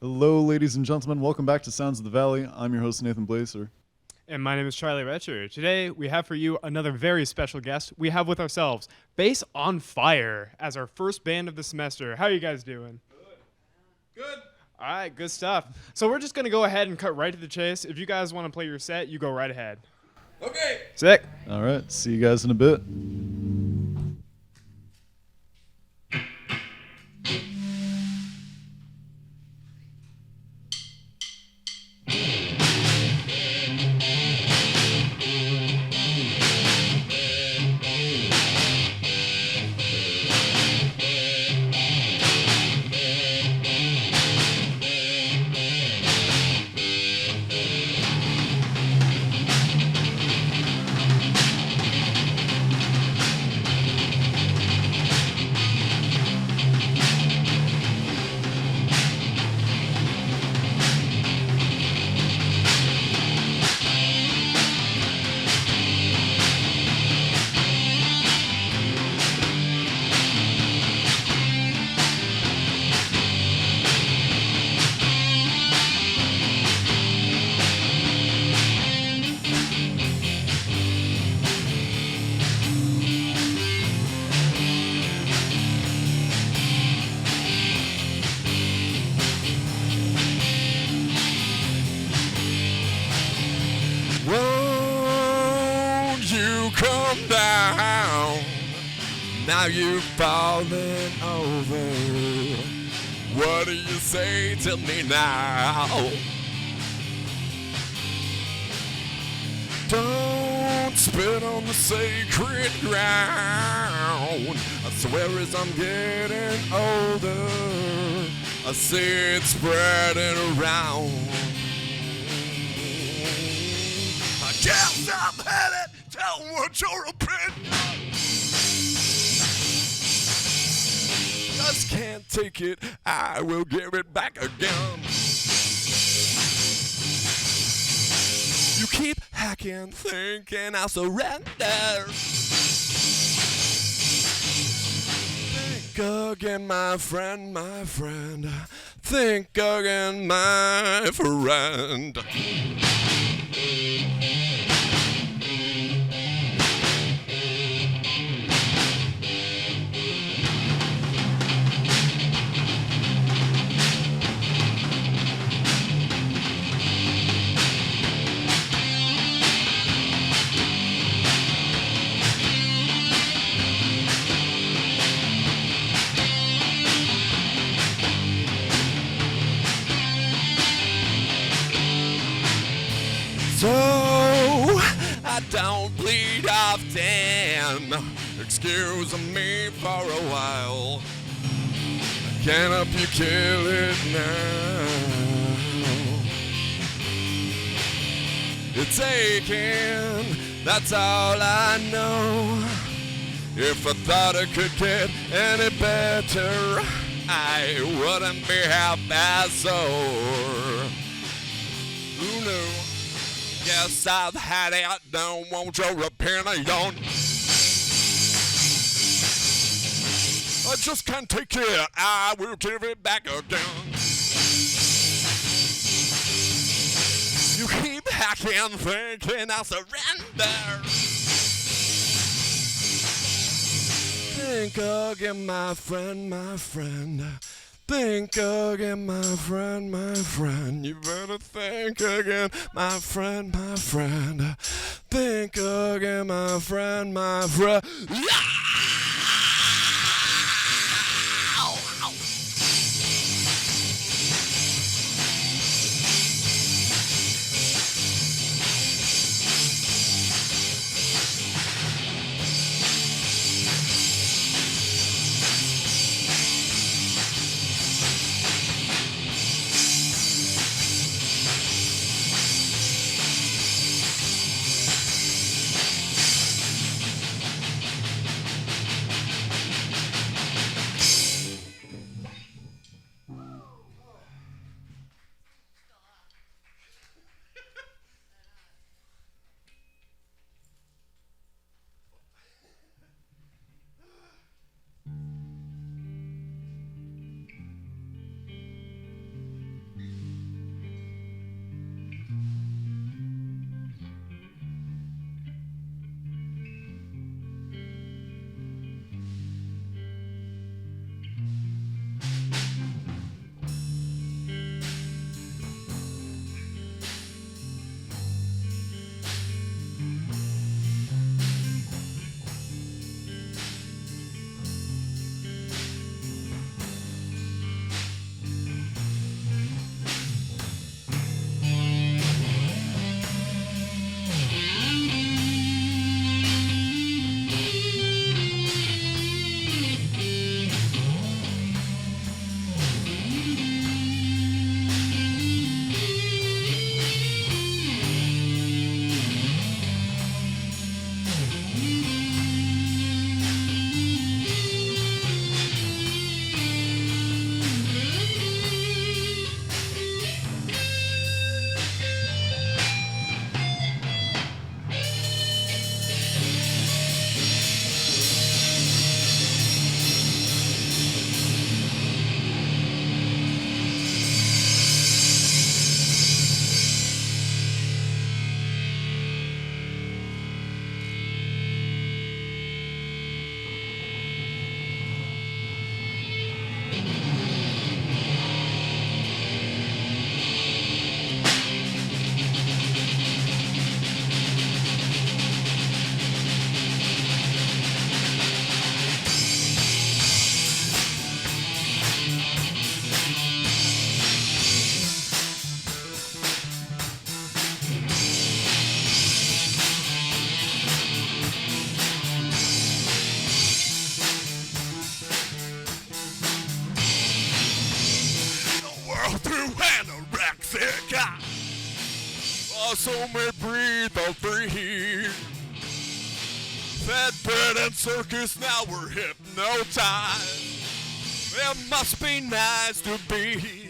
Hello, ladies and gentlemen. Welcome back to Sounds of the Valley. I'm your host, Nathan Blazer. And my name is Charlie Retcher. Today, we have for you another very special guest. We have with ourselves Bass on Fire as our first band of the semester. How are you guys doing? Good. All right, good stuff. So we're just going to go ahead and cut right to the chase. If you guys want to play your set, you go right ahead. Okay. Sick. All right, see you guys in a bit. Won't you come down? Now you've fallen over. What do you say to me now? Don't spit on the sacred ground. I swear as I'm getting older, I see it spreading around. I guess I'm headed. Tell me what your opinion. Just can't take it. I will give it back again. You keep hacking, thinking I'll surrender. Think again, my friend, my friend. Think again, my friend. So I don't bleed often. Excuse me for a while. I can't help you kill it now. It's aching, that's all I know. If I thought it could get any better, I wouldn't be half as sore. Who knew? Yes, I've had it, don't want your opinion. I just can't take it, I will give it back again. You keep hacking, thinking I'll surrender. Think again, my friend, my friend. Think again, my friend, my friend. You better think again, my friend, my friend. Think again, my friend, my friend. our soul may breathe all free. Fed, bred, and circus, now we're hypnotized. It must be nice to be.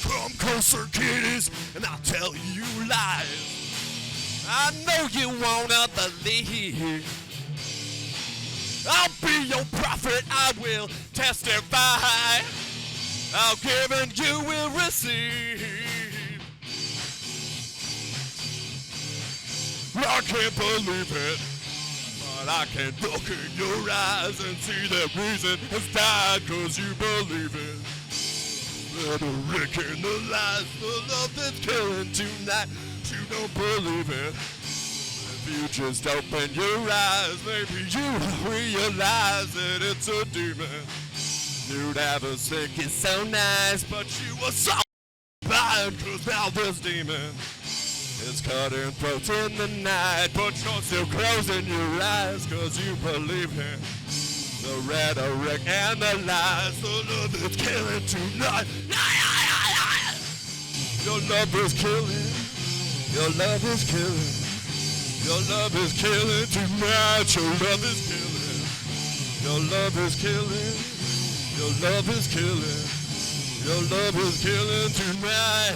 Come closer, kiddies, and I'll tell you lies. I know you wanna believe. I'll be your prophet, I will testify. I'll give and you will receive. I can't believe it, but I can look in your eyes and see that reason has died, cause you believe it. Little Rick in the lies, the love that's killing tonight, you don't believe it. If you just open your eyes, maybe you realize that it's a demon. You'd have us think it's so nice, but you were so blind, cause now this demon is cutting throats in the night, but you're still closing your eyes, cause you believe in the rhetoric and the lies. The love that's killing tonight. Your love is killing. Your love is killing. Your love is killing tonight. Your love is killing. Your love is killing. Your love is killing. Your love is killing tonight.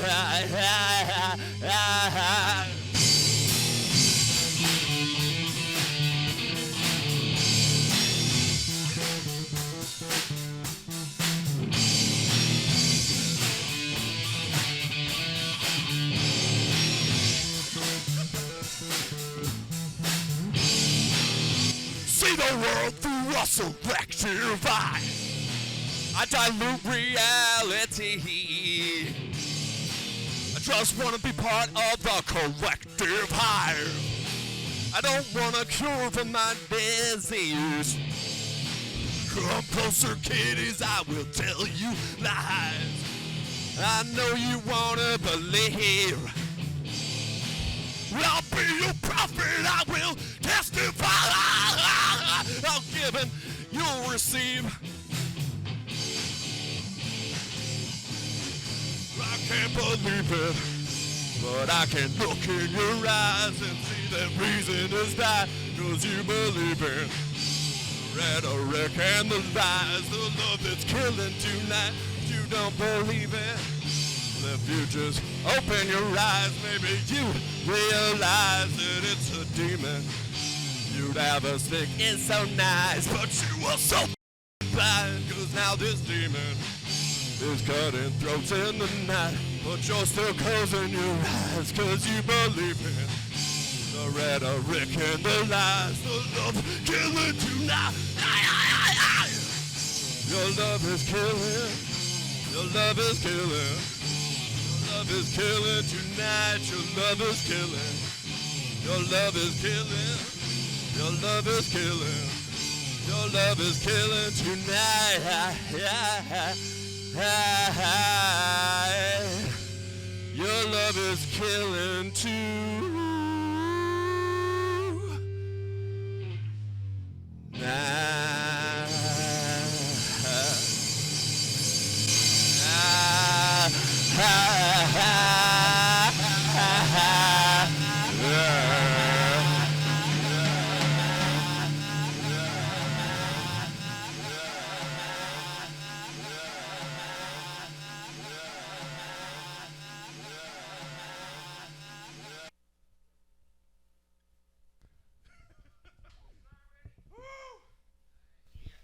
See the world through a selective eye. I dilute reality. I just want to be part of the collective hive. I don't want a cure for my disease. Come closer, kiddies, I will tell you lies. I know you want to believe. I'll be your prophet, I will testify. I'll give and you'll receive. I can't believe it, but I can look in your eyes and see that reason is that, cause you believe in rhetoric and the lies, the love that's killing tonight. You don't believe it. If you just open your eyes, maybe you realize that it's a demon. You'd have us think it's so nice, but you are so blind, cause now this demon is cutting throats in the night, but you're still closing your eyes, cause you believe in the rhetoric and the lies, the love killing tonight. Your love is killing, your love is killing, your love is killing tonight, your love is killing, your love is killing, your love is killing, your love is killing tonight. Your love is killing too.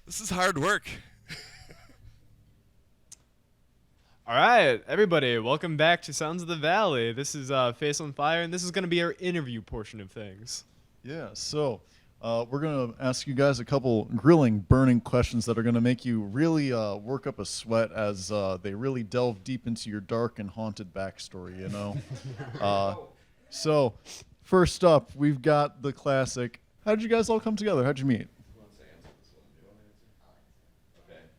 This is hard work. All right, everybody, welcome back to Sounds of the Valley. This is Face on Fire, and this is going to be our interview portion of things. Yeah, so we're going to ask you guys a couple grilling, burning questions that are going to make you really work up a sweat as they really delve deep into your dark and haunted backstory, you know? So, first up, we've got the classic. How did you guys all come together? How'd you meet?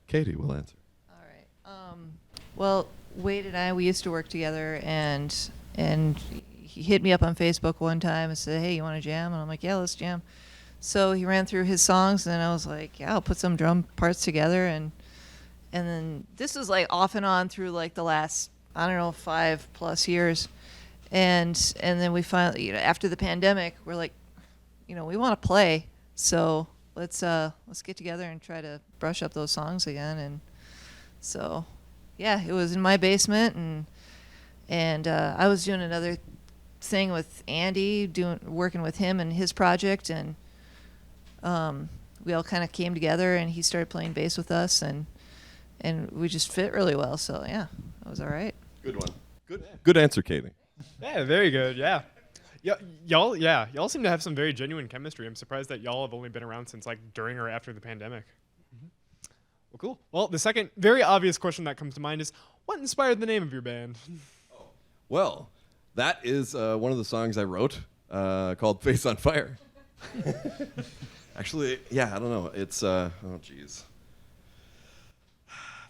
Katie will answer. All right. Well, Wade and I, we used to work together, and he hit me up on Facebook one time and said, "Hey, you want to jam?" And I'm like, "Yeah, let's jam." So he ran through his songs, and I was like, "Yeah, I'll put some drum parts together." And then this was like off and on through like the last, I don't know, 5+ years. and then we finally, after the pandemic, we're like, we want to play, so let's get together and try to brush up those songs again. And so, yeah, it was in my basement, and I was doing another thing with Andy, working with him and his project, and we all kind of came together, and he started playing bass with us, and we just fit really well. So yeah, that was all right. Good one. Good answer, Katie. Yeah, very good. Yeah. Y'all seem to have some very genuine chemistry. I'm surprised that y'all have only been around since like during or after the pandemic. Well, cool. Well, the second very obvious question that comes to mind is, what inspired the name of your band? Well, that is one of the songs I wrote called Face on Fire. Actually, yeah, I don't know. It's, oh, geez.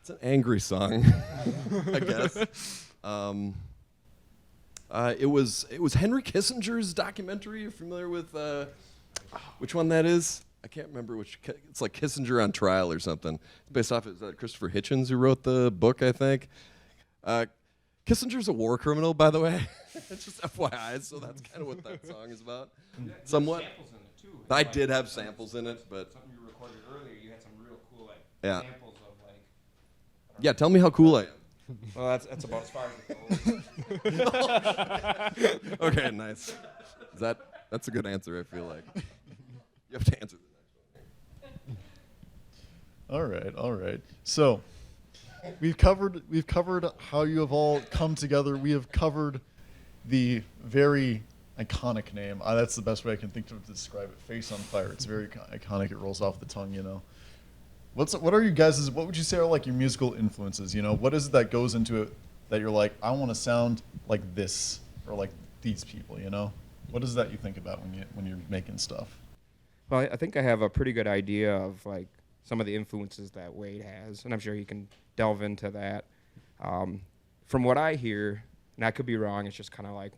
It's an angry song, I guess. It was Henry Kissinger's documentary. You're familiar with which one that is? I can't remember which. It's like Kissinger on Trial or something. It's based off of Christopher Hitchens, who wrote the book, I think. Kissinger's a war criminal, by the way. It's just FYI, so that's kind of what that song is about. Somewhat. Samples in it too. I did have samples in it, but Something you recorded earlier, you had some real cool Yeah. samples of yeah, tell me how cool I am. Well, that's about as far as it goes. Okay, nice. That's a good answer, I feel like. You have to answer the next one. All right. So we've covered how you have all come together. We have covered the very iconic name. That's the best way I can think of to describe it. Face on Fire. It's very iconic. It rolls off the tongue, What are you guys', what would you say are like your musical influences? What is it that goes into it that you're like, I want to sound like this or like these people, What is that you think about when you're making stuff? Well, I think I have a pretty good idea of like some of the influences that Wade has, and I'm sure he can delve into that. From what I hear, and I could be wrong, it's just kind of like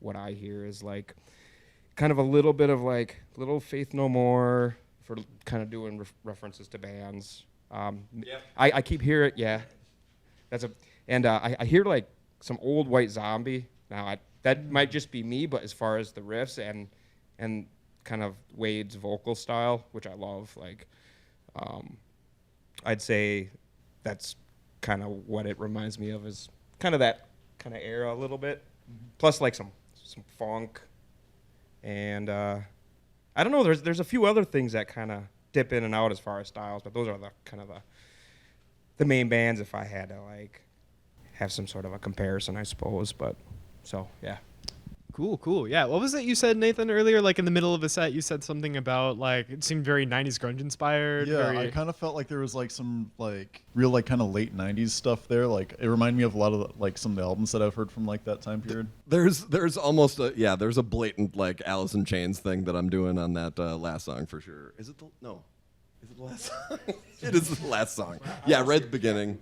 what I hear is like kind of a little bit of like little Faith No More for kind of doing references to bands. I keep hearing, I hear like some old White Zombie. Now that might just be me, but as far as the riffs and kind of Wade's vocal style, which I love, like I'd say that's kind of what it reminds me of, is kind of that kind of era a little bit. Mm-hmm. Plus like some funk, and I don't know. There's a few other things that kind of dip in and out as far as styles, but those are the kind of the main bands if I had to like have some sort of a comparison, I suppose. But so yeah. Cool. Yeah. What was it you said, Nathan, earlier? Like in the middle of a set, you said something about like it seemed very 90s grunge inspired. Yeah, I kind of felt like there was like some like real like kind of late 90s stuff there. Like it reminded me of a lot of like some of the albums that I've heard from like that time period. There's almost there's a blatant like Alice in Chains thing that I'm doing on that last song for sure. Is it the last song? It is the last song. Yeah, right at the beginning.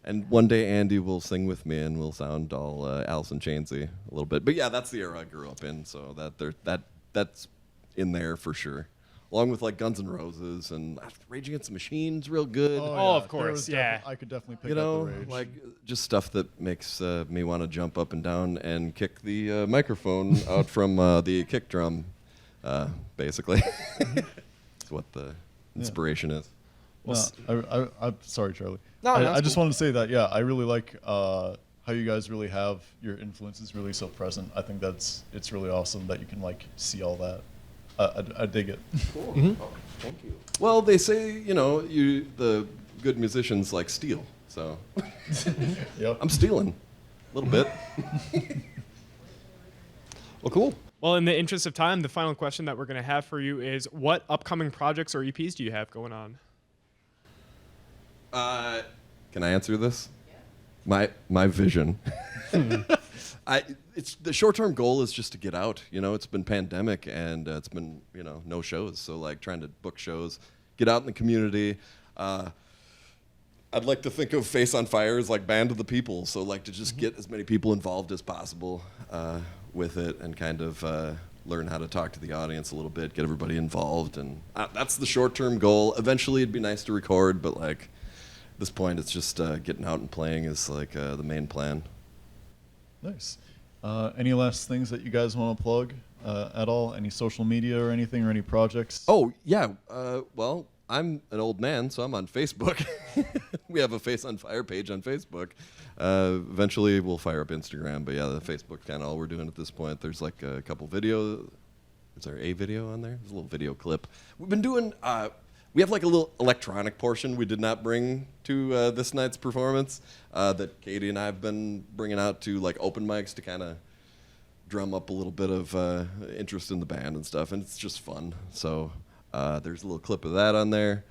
And one day Andy will sing with me, and we'll sound all Alice in Chainsy a little bit. But yeah, that's the era I grew up in, so that's in there for sure. Along with like Guns N' Roses and Rage Against the Machine's real good. Oh, of course, yeah. I could definitely pick up the Rage. Like just stuff that makes me want to jump up and down and kick the microphone out from the kick drum, basically. That's what the inspiration is. Well, I'm sorry, Charlie. No, I just wanted to say that, I really like how you guys really have your influences really so present. I think it's really awesome that you can like see all that. I dig it. Cool. Mm-hmm. Oh, thank you. Well, they say, the good musicians like steal, so Yep. I'm stealing a little bit. Well, cool. Well, in the interest of time, the final question that we're going to have for you is, what upcoming projects or EPs do you have going on? Can I answer this? Yeah. My vision. It's the short-term goal is just to get out. It's been pandemic and it's been no shows. So like trying to book shows, get out in the community. I'd like to think of Face on Fire as like Band of the People. So like to just get as many people involved as possible with it and kind of learn how to talk to the audience a little bit, get everybody involved, and that's the short-term goal. Eventually, it'd be nice to record, but like. At this point, it's just getting out and playing is like the main plan. Nice. Any last things that you guys want to plug at all? Any social media or anything, or any projects? Oh, yeah. Well, I'm an old man, so I'm on Facebook. We have a Face on Fire page on Facebook. Eventually, we'll fire up Instagram, but yeah, the Facebook's kind of all we're doing at this point. There's like a couple video. Is there a video on there? There's a little video clip. We've been doing. We have like a little electronic portion we did not bring to this night's performance that Katie and I have been bringing out to like open mics to kind of drum up a little bit of interest in the band and stuff, and it's just fun. So there's a little clip of that on there.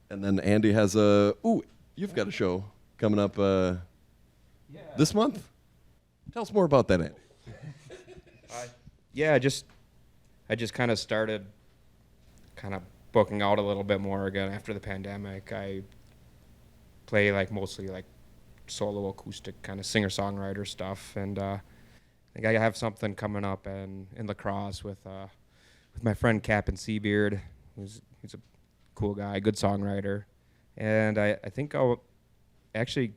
And then Andy has you've got a show coming up this month? Tell us more about that, Andy. Yeah, I just kind of started kind of booking out a little bit more again after the pandemic. I play like mostly like solo acoustic kind of singer-songwriter stuff, and I think I have something coming up in La Crosse with my friend Cap'n Seabeard. He's a cool guy, good songwriter, and I think I'll actually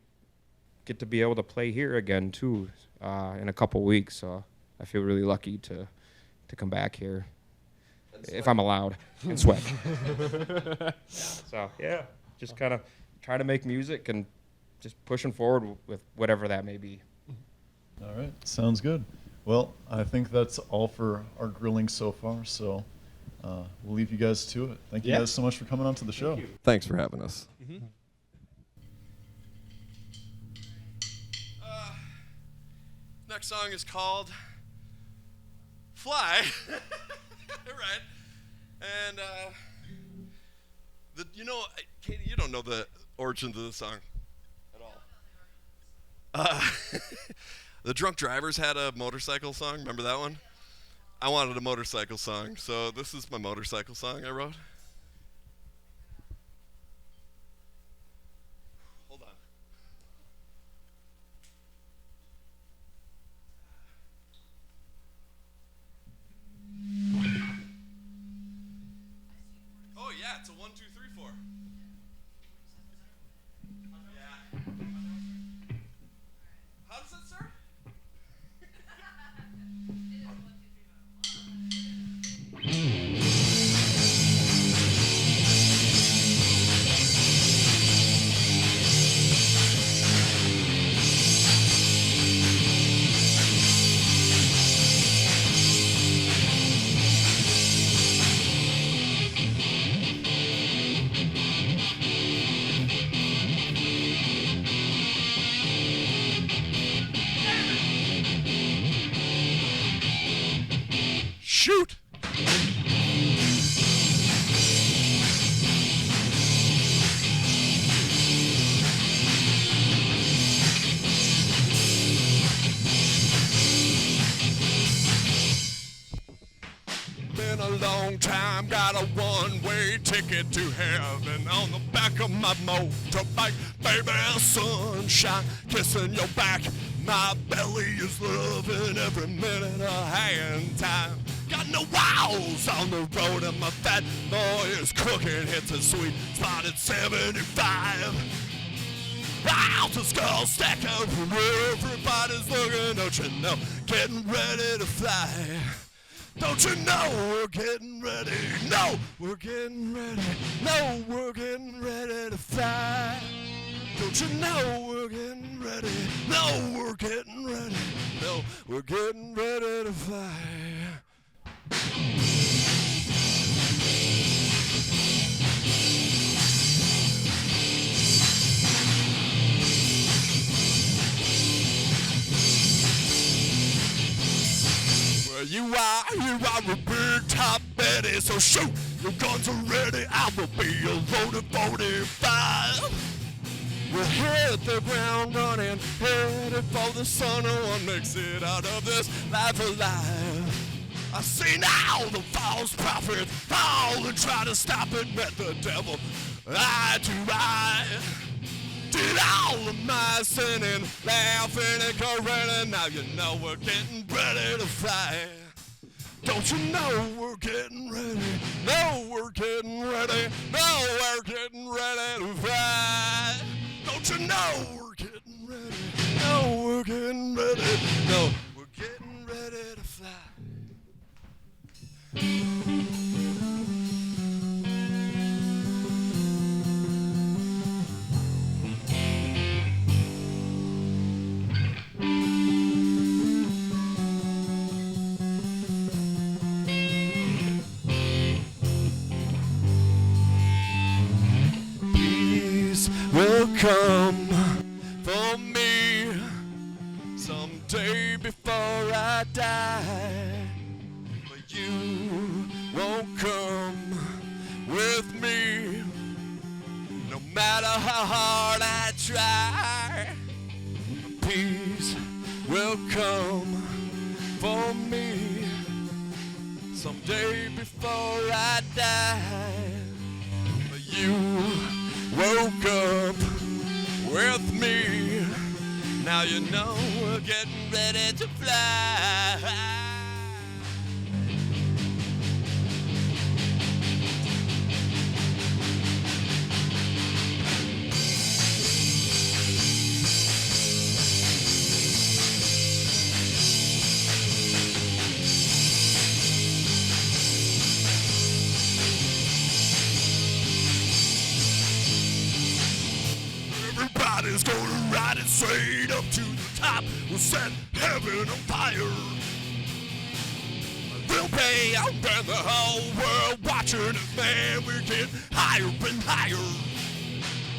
get to be able to play here again too in a couple weeks. So I feel really lucky to come back here if I'm allowed and sweat. So yeah, just kind of try to make music and just pushing forward with whatever that may be. All right, sounds good. Well, I think that's all for our grilling so far, so we'll leave you guys to it. Thank you guys so much for coming on to the show. Thanks for having us. Mm-hmm. Next song is called Fly. Right. And, Katie, you don't know the origins of the song at all. The Drunk Drivers had a motorcycle song. Remember that one? I wanted a motorcycle song, so this is my motorcycle song I wrote. Hold on. Oh yeah, it's a 1, 2, 3, 4. Yeah. How does that start? Shoot! Been a long time, got a one-way ticket to heaven on the back of my motorbike. Baby, sunshine kissing your back. My belly is loving every minute of hang time. Got no walls on the road and my fat boy is cooking. Hits a sweet spot at 75. Out the skull stacker, everybody's looking, don't you know, getting ready to fly. Don't you know we're getting ready? No, we're getting ready. No, we're getting ready to fly. Don't you know we're getting ready? No, we're getting ready. No, we're getting ready to fly. Well, you are a big top Betty, so shoot, your guns are ready, I will be a loaded 45. We'll hit the ground running, headed for the sun, no one makes it out of this life alive. I see now the false prophets fall and try to stop it, met the devil eye to eye. Did all of my sinning, laughing and correcting, now you know we're getting ready to fly. Don't you know we're getting ready? No, we're getting ready. No, we're getting ready to fly. Don't you know we're getting ready? No, we're getting ready. No, come for me someday before I die. But you won't come with me, no matter how hard I try. Peace will come for me someday before I die. But you woke up with me. Now you know we're getting ready to fly. Everybody's gonna ride it straight up to the top. We'll set heaven on fire. We'll pay out and the whole world watching us, man. We're getting higher and higher.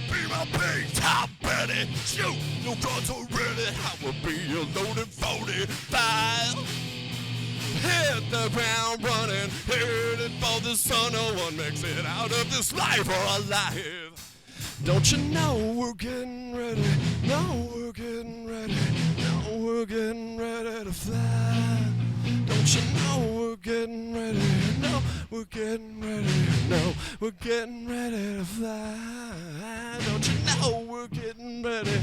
Be my big top Betty. Shoot, your guns are ready. I will be a loaded 45. Hit the ground running, headed for the sun. No one makes it out of this life or alive. Don't you know we're getting ready? No, we're getting ready. No, we're getting ready to fly. Don't you know we're getting ready? No, we're getting ready. No, we're getting ready to fly. Don't you know we're getting ready?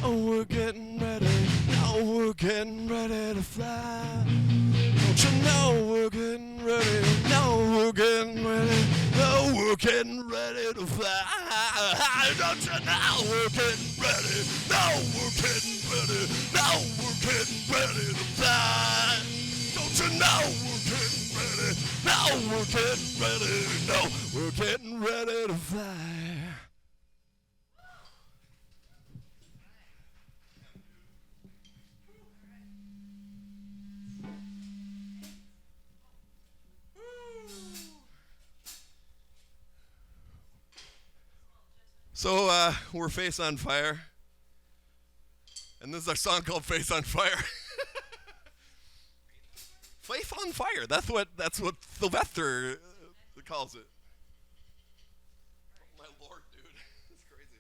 Oh, we're getting ready. No, we're getting ready to fly. Don't you know we're getting ready? No, we're getting ready. No, we're getting ready to fly. Don't you know we're getting ready? No, we're getting ready. No, we're getting ready to fly. Don't you know we're getting ready? No, we're getting ready. No, we're getting ready to fly. So we're Face on Fire, and this is our song called Face on Fire. Face on Fire, that's what Sylvester calls it. Oh my lord, dude, it's crazy.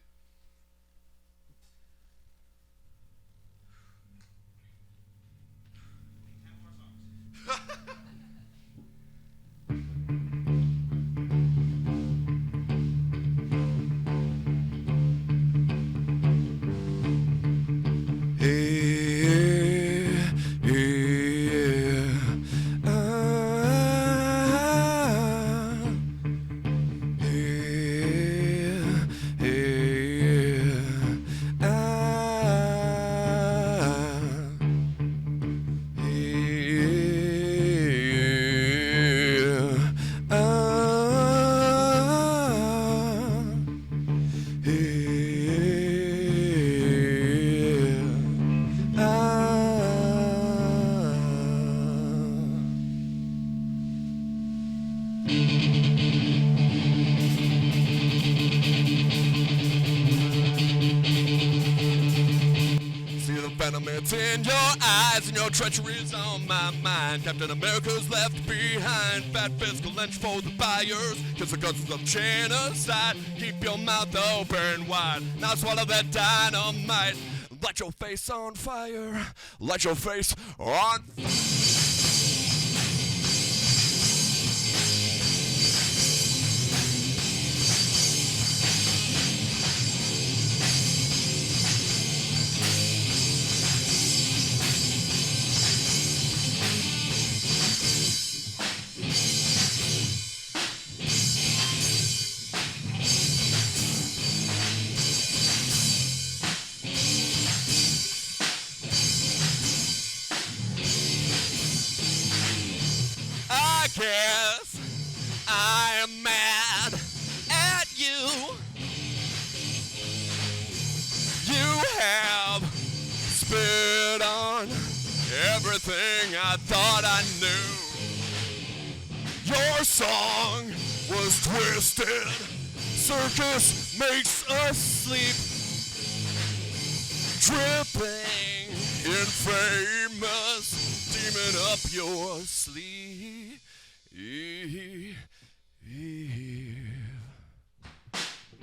It's in your eyes and your treachery's on my mind. Captain America's left behind. Fat fiscal lynch for the buyers. Cause the guns of genocide. Keep your mouth open wide. Now swallow that dynamite. Light your face on fire. Light your face on fire. Guess I am mad at you. You have spit on everything I thought I knew. Your song was twisted. Circus makes us sleep. dripping in famous, steaming up your sleeve.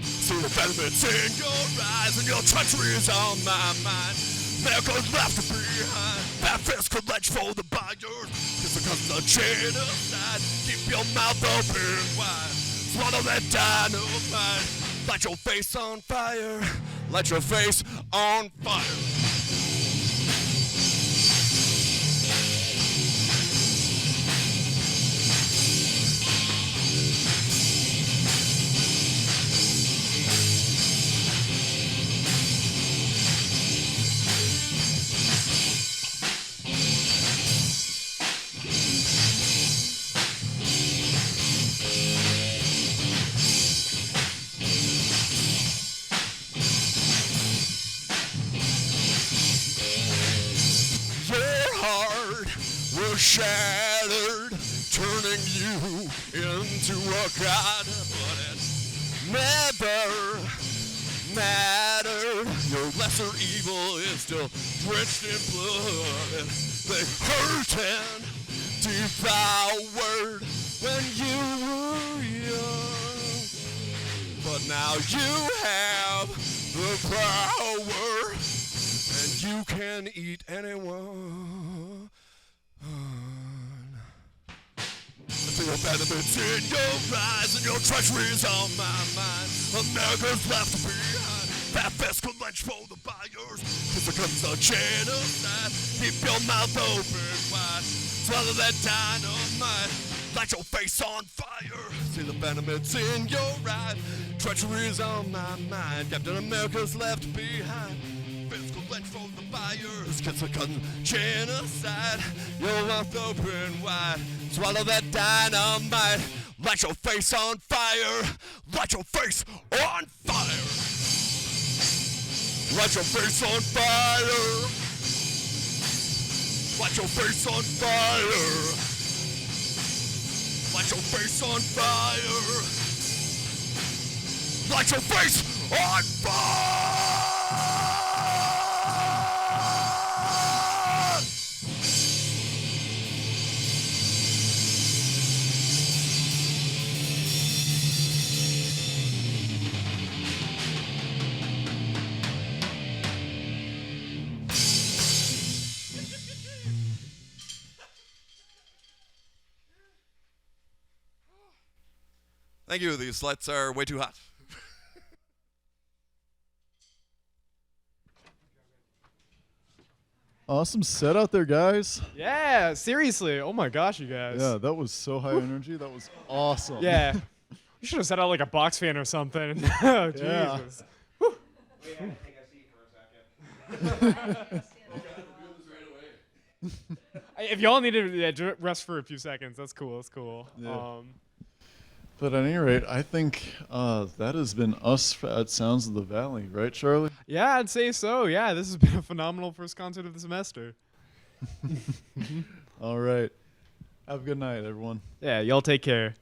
See the venom's in your eyes and your treachery is on my mind. America's left behind. That fist could let you fold the buyers. Cause it comes to genocide. Keep your mouth open wide. Swallow that dynamite. Light your face on fire. Light your face on fire. Shattered, turning you into a god, but it never mattered. Your lesser evil is still drenched in blood. They hurt and devoured when you were young, but now you have the power, and you can eat anyone. I see your venom's in your eyes and your treachery's on my mind. America's left behind. That fist could lynch for the buyers. Cause it comes to genocide. Keep your mouth open wide. Swallow that dynamite. Light your face on fire. See the venom's in your eyes. Treachery's on my mind. Captain America's left behind. Physical lynch for the buyers. Cause it comes to genocide. Your mouth open wide. Swallow that dynamite. Light your face on fire. Light your face on fire. Light your face on fire. Light your face on fire. Light your face on fire. Light your face on fire. Thank you. These lights are way too hot. Awesome set out there, guys. Yeah, seriously. Oh my gosh, you guys. Yeah, that was so high energy. That was awesome. Yeah. You should have set out like a box fan or something. Oh, Yeah. Jesus. If y'all needed to rest for a few seconds, that's cool. That's cool. Yeah. But at any rate, I think that has been us at Sounds of the Valley, right, Charlie? Yeah, I'd say so. Yeah, this has been a phenomenal first concert of the semester. All right. Have a good night, everyone. Yeah, y'all take care.